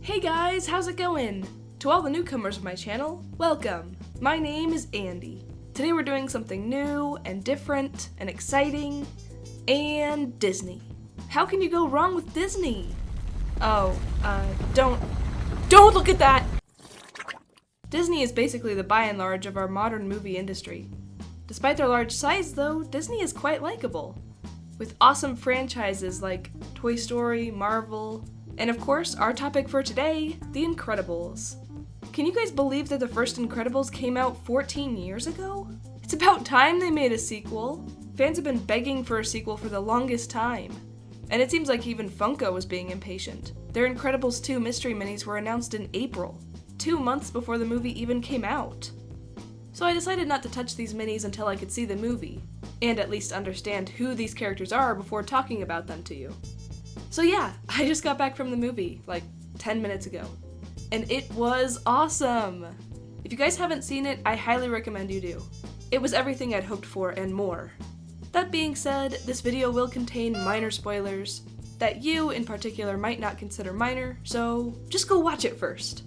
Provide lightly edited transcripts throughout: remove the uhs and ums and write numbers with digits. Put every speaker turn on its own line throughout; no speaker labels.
Hey guys, how's it going? To all the newcomers of my channel, welcome! My name is Andy. Today we're doing something new and different and exciting and Disney. How can you go wrong with Disney? Don't look at that! Disney is basically the by and large of our modern movie industry. Despite their large size though, Disney is quite likable, with awesome franchises like Toy Story, Marvel, and of course, our topic for today, The Incredibles. Can you guys believe that the first Incredibles came out 14 years ago? It's about time they made a sequel. Fans have been begging for a sequel for the longest time. And it seems like even Funko was being impatient. Their Incredibles 2 mystery minis were announced in April, 2 months before the movie even came out. So I decided not to touch these minis until I could see the movie, and at least understand who these characters are before talking about them to you. So yeah, I just got back from the movie, like 10 minutes ago. And it was awesome! If you guys haven't seen it, I highly recommend you do. It was everything I'd hoped for and more. That being said, this video will contain minor spoilers that you, in particular, might not consider minor, so just go watch it first.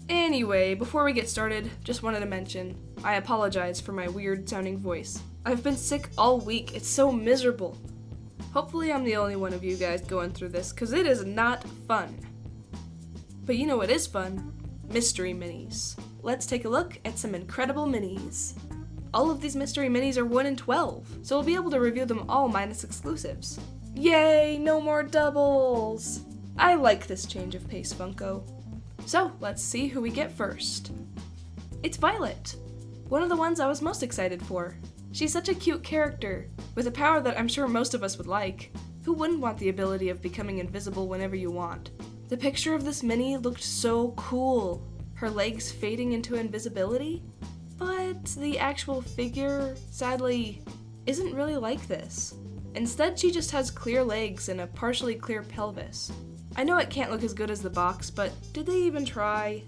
Anyway, before we get started, just wanted to mention, I apologize for my weird sounding voice. I've been sick all week, it's so miserable. Hopefully I'm the only one of you guys going through this, because it is not fun. But you know what is fun? Mystery minis. Let's take a look at some incredible minis. All of these mystery minis are 1 in 12, so we'll be able to review them all minus exclusives. Yay, no more doubles! I like this change of pace, Funko. So, let's see who we get first. It's Violet, one of the ones I was most excited for. She's such a cute character, with a power that I'm sure most of us would like. Who wouldn't want the ability of becoming invisible whenever you want? The picture of this mini looked so cool, her legs fading into invisibility. But the actual figure, sadly, isn't really like this. Instead, she just has clear legs and a partially clear pelvis. I know it can't look as good as the box, but did they even try?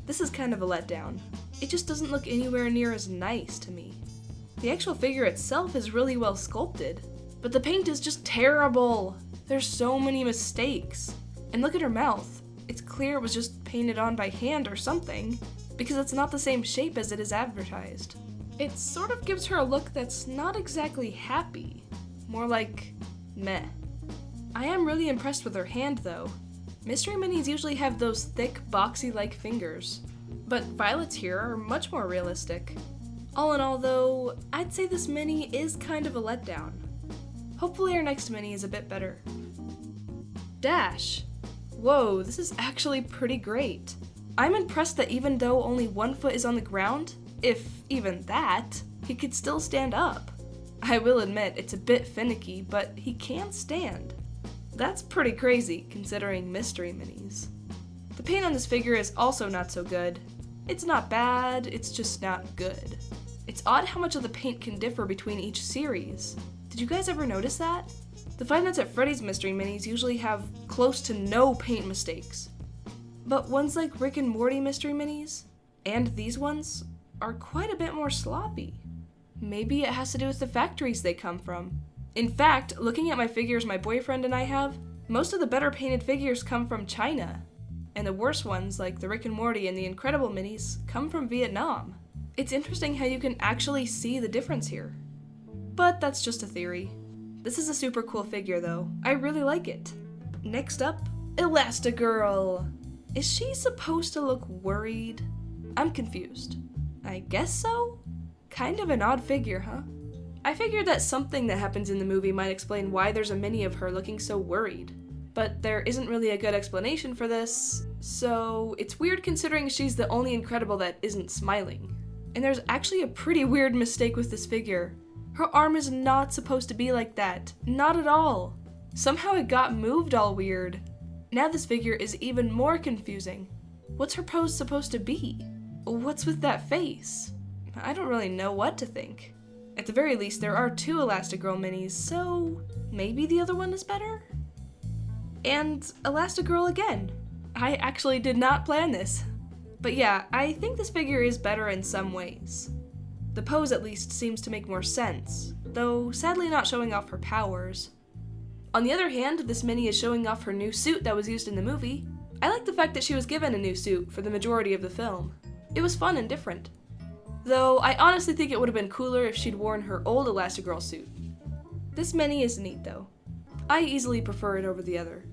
This is kind of a letdown. It just doesn't look anywhere near as nice to me. The actual figure itself is really well sculpted, but the paint is just terrible. There's so many mistakes. And look at her mouth. It's clear it was just painted on by hand or something, because it's not the same shape as it is advertised. It sort of gives her a look that's not exactly happy, more like meh. I am really impressed with her hand though. Mystery minis usually have those thick, boxy-like fingers, but Violet's here are much more realistic. All in all though, I'd say this mini is kind of a letdown. Hopefully our next mini is a bit better. Dash. Whoa, this is actually pretty great. I'm impressed that even though only 1 foot is on the ground, if even that, he could still stand up. I will admit it's a bit finicky, but he can stand. That's pretty crazy considering mystery minis. The paint on this figure is also not so good. It's not bad, it's just not good. It's odd how much of the paint can differ between each series. Did you guys ever notice that? The Five Nights at Freddy's mystery minis usually have close to no paint mistakes. But ones like Rick and Morty mystery minis, and these ones, are quite a bit more sloppy. Maybe it has to do with the factories they come from. In fact, looking at my figures my boyfriend and I have, most of the better painted figures come from China. And the worst ones, like the Rick and Morty and the Incredible minis, come from Vietnam. It's interesting how you can actually see the difference here. But that's just a theory. This is a super cool figure though. I really like it. Next up, Elastigirl. Is she supposed to look worried? I'm confused. I guess so? Kind of an odd figure, huh? I figured that something that happens in the movie might explain why there's a mini of her looking so worried. But there isn't really a good explanation for this, so it's weird considering she's the only Incredible that isn't smiling. And there's actually a pretty weird mistake with this figure. Her arm is not supposed to be like that. Not at all. Somehow it got moved all weird. Now this figure is even more confusing. What's her pose supposed to be? What's with that face? I don't really know what to think. At the very least, there are 2 Elastigirl minis, so maybe the other one is better? And Elastigirl again. I actually did not plan this. But yeah, I think this figure is better in some ways. The pose at least seems to make more sense, though sadly not showing off her powers. On the other hand, this mini is showing off her new suit that was used in the movie. I like the fact that she was given a new suit for the majority of the film. It was fun and different. Though I honestly think it would have been cooler if she'd worn her old Elastigirl suit. This mini is neat though. I easily prefer it over the other.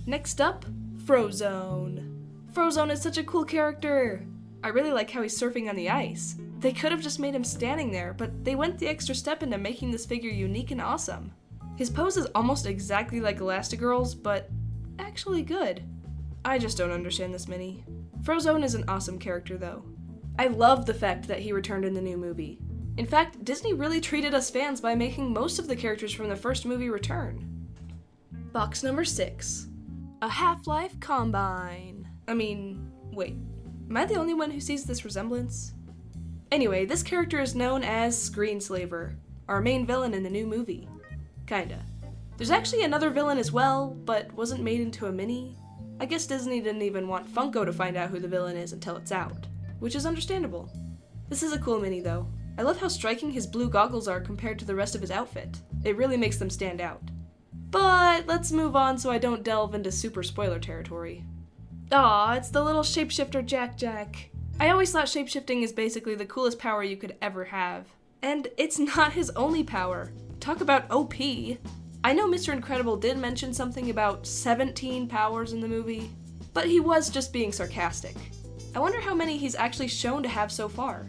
Next up, Frozone. Frozone is such a cool character. I really like how he's surfing on the ice. They could have just made him standing there, but they went the extra step into making this figure unique and awesome. His pose is almost exactly like Elastigirl's, but actually good. I just don't understand this mini. Frozone is an awesome character though. I love the fact that he returned in the new movie. In fact, Disney really treated us fans by making most of the characters from the first movie return. Box number 6. A Half-Life Combine. Wait, am I the only one who sees this resemblance? Anyway, this character is known as Screenslaver, our main villain in the new movie. Kinda. There's actually another villain as well, but wasn't made into a mini. I guess Disney didn't even want Funko to find out who the villain is until it's out, which is understandable. This is a cool mini though. I love how striking his blue goggles are compared to the rest of his outfit. It really makes them stand out. But let's move on so I don't delve into super spoiler territory. Aw, it's the little shapeshifter Jack. I always thought shapeshifting is basically the coolest power you could ever have. And it's not his only power. Talk about OP. I know Mr. Incredible did mention something about 17 powers in the movie, but he was just being sarcastic. I wonder how many he's actually shown to have so far.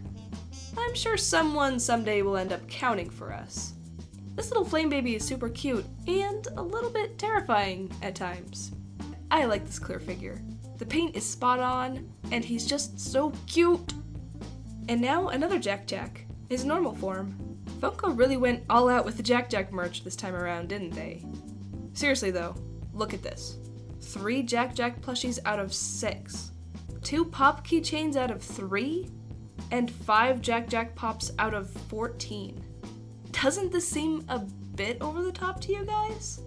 I'm sure someone someday will end up counting for us. This little flame baby is super cute and a little bit terrifying at times. I like this clear figure. The paint is spot on, and he's just so cute. And now another Jack, his normal form. Funko really went all out with the Jack merch this time around, didn't they? Seriously though, look at this. 3 Jack plushies out of 6. 2 pop keychains out of 3? And 5 Jack Pops out of 14. Doesn't this seem a bit over the top to you guys?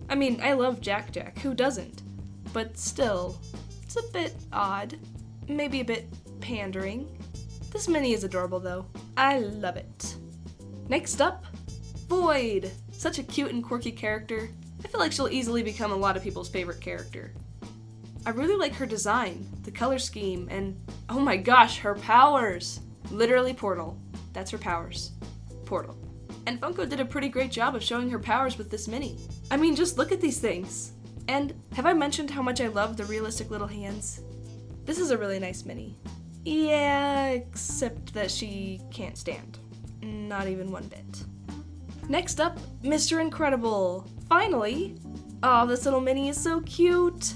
I love Jack, who doesn't? But still, it's a bit odd. Maybe a bit pandering. This mini is adorable though. I love it. Next up, Void. Such a cute and quirky character. I feel like she'll easily become a lot of people's favorite character. I really like her design, the color scheme, and oh my gosh, her powers! Literally Portal. That's her powers. Portal. And Funko did a pretty great job of showing her powers with this mini. Just look at these things. And have I mentioned how much I love the realistic little hands? This is a really nice mini. Yeah, except that she can't stand. Not even one bit. Next up, Mr. Incredible. Finally! Aw, this little mini is so cute!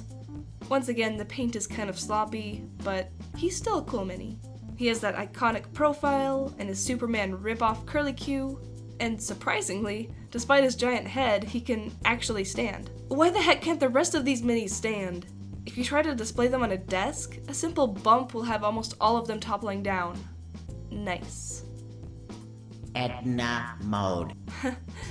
Once again, the paint is kind of sloppy, but he's still a cool mini. He has that iconic profile and his Superman rip-off curlicue, and surprisingly, despite his giant head, he can actually stand. Why the heck can't the rest of these minis stand? If you try to display them on a desk, a simple bump will have almost all of them toppling down. Nice.
Edna Mode.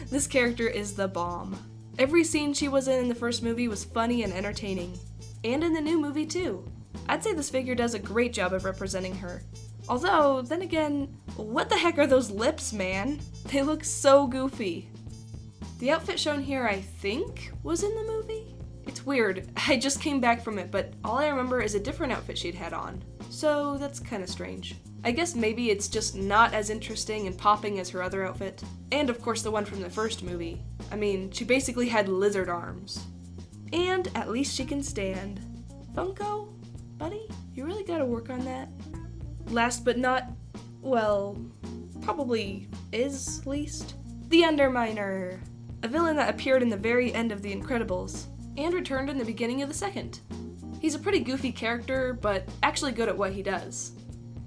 This character is the bomb. Every scene she was in the first movie was funny and entertaining. And in the new movie too. I'd say this figure does a great job of representing her. Although, then again, what the heck are those lips, man? They look so goofy. The outfit shown here, I think, was in the movie? It's weird, I just came back from it, but all I remember is a different outfit she'd had on. So that's kinda strange. I guess maybe it's just not as interesting and popping as her other outfit. And of course the one from the first movie. She basically had lizard arms. And at least she can stand. Funko? Buddy, you really gotta work on that. Last but not, well, probably is least, the Underminer. A villain that appeared in the very end of The Incredibles, and returned in the beginning of the second. He's a pretty goofy character, but actually good at what he does.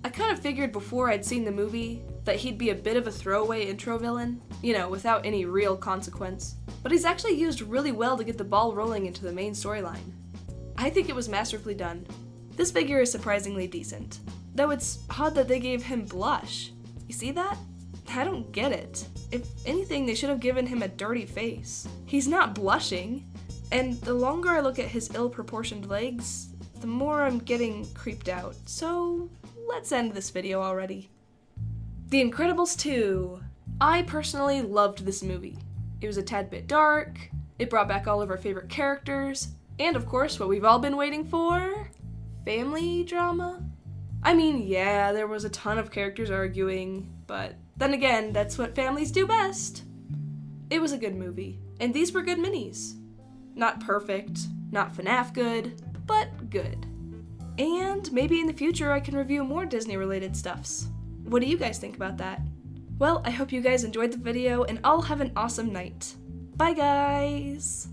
I kind of figured before I'd seen the movie that he'd be a bit of a throwaway intro villain, without any real consequence. But he's actually used really well to get the ball rolling into the main storyline. I think it was masterfully done. This figure is surprisingly decent, though it's odd that they gave him blush. You see that? I don't get it. If anything, they should have given him a dirty face. He's not blushing, and the longer I look at his ill-proportioned legs, the more I'm getting creeped out. So let's end this video already. The Incredibles 2. I personally loved this movie. It was a tad bit dark, it brought back all of our favorite characters, And of course, what we've all been waiting for, family drama? I mean, yeah, there was a ton of characters arguing, but then again, that's what families do best. It was a good movie, and these were good minis. Not perfect, not FNAF good, but good. And maybe in the future I can review more Disney-related stuffs. What do you guys think about that? Well, I hope you guys enjoyed the video, and all have an awesome night. Bye, guys!